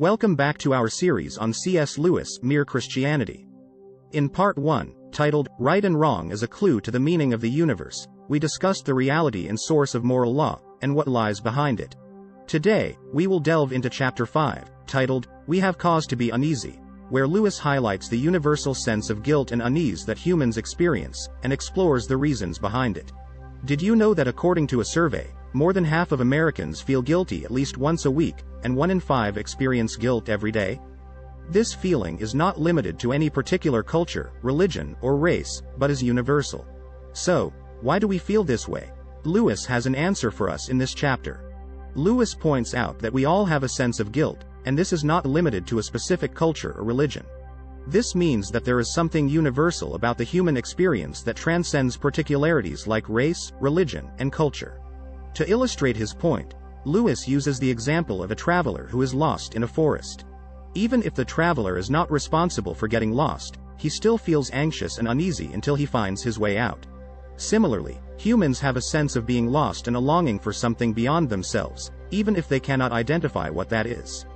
Welcome back to our series on C.S. Lewis' Mere Christianity. In Part 1, titled, Right and Wrong as a Clue to the Meaning of the Universe, we discussed the reality and source of moral law, and what lies behind it. Today, we will delve into Chapter 5, titled, We Have Cause to Be Uneasy, where Lewis highlights the universal sense of guilt and unease that humans experience, and explores the reasons behind it. Did you know that according to a survey, more than half of Americans feel guilty at least once a week, and 1 in 5 experience guilt every day? This feeling is not limited to any particular culture, religion, or race, but is universal. So, why do we feel this way? Lewis has an answer for us in this chapter. Lewis points out that we all have a sense of guilt, and this is not limited to a specific culture or religion. This means that there is something universal about the human experience that transcends particularities like race, religion, and culture. To illustrate his point, Lewis uses the example of a traveler who is lost in a forest. Even if the traveler is not responsible for getting lost, he still feels anxious and uneasy until he finds his way out. Similarly, humans have a sense of being lost and a longing for something beyond themselves, even if they cannot identify what that is.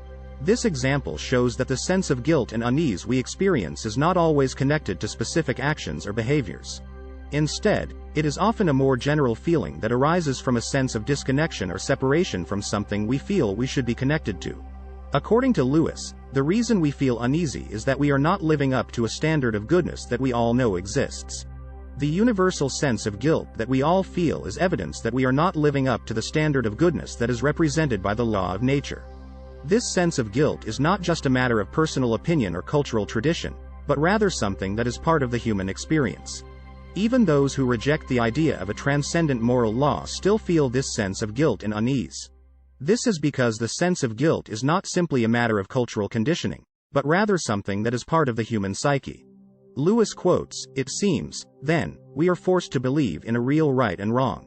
This example shows that the sense of guilt and unease we experience is not always connected to specific actions or behaviors. Instead, it is often a more general feeling that arises from a sense of disconnection or separation from something we feel we should be connected to. According to Lewis, the reason we feel uneasy is that we are not living up to a standard of goodness that we all know exists. The universal sense of guilt that we all feel is evidence that we are not living up to the standard of goodness that is represented by the law of nature. This sense of guilt is not just a matter of personal opinion or cultural tradition, but rather something that is part of the human experience. Even those who reject the idea of a transcendent moral law still feel this sense of guilt and unease. This is because the sense of guilt is not simply a matter of cultural conditioning, but rather something that is part of the human psyche. Lewis quotes, "It seems, then, we are forced to believe in a real right and wrong.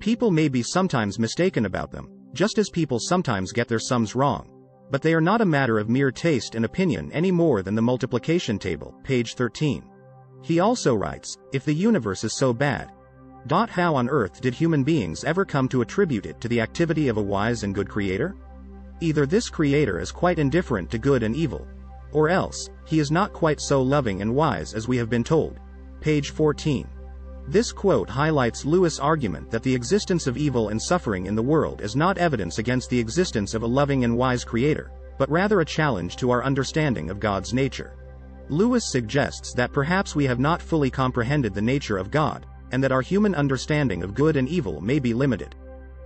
People may be sometimes mistaken about them, just as people sometimes get their sums wrong. But they are not a matter of mere taste and opinion any more than the multiplication table," page 13. He also writes, "If the universe is so bad, how on earth did human beings ever come to attribute it to the activity of a wise and good creator? Either this creator is quite indifferent to good and evil, or else, he is not quite so loving and wise as we have been told," page 14. This quote highlights Lewis' argument that the existence of evil and suffering in the world is not evidence against the existence of a loving and wise creator, but rather a challenge to our understanding of God's nature. Lewis suggests that perhaps we have not fully comprehended the nature of God, and that our human understanding of good and evil may be limited.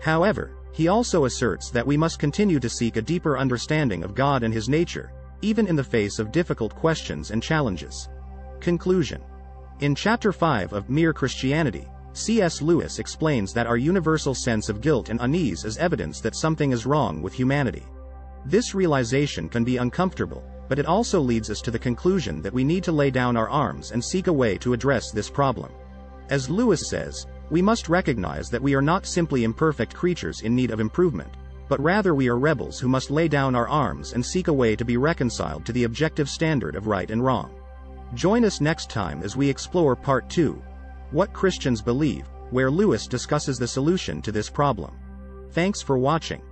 However, he also asserts that we must continue to seek a deeper understanding of God and his nature, even in the face of difficult questions and challenges. Conclusion. In Chapter 5 of Mere Christianity, C.S. Lewis explains that our universal sense of guilt and unease is evidence that something is wrong with humanity. This realization can be uncomfortable, but it also leads us to the conclusion that we need to lay down our arms and seek a way to address this problem. As Lewis says, we must recognize that we are not simply imperfect creatures in need of improvement, but rather we are rebels who must lay down our arms and seek a way to be reconciled to the objective standard of right and wrong. Join us next time as we explore Part 2, What Christians Believe, where Lewis discusses the solution to this problem. Thanks for watching.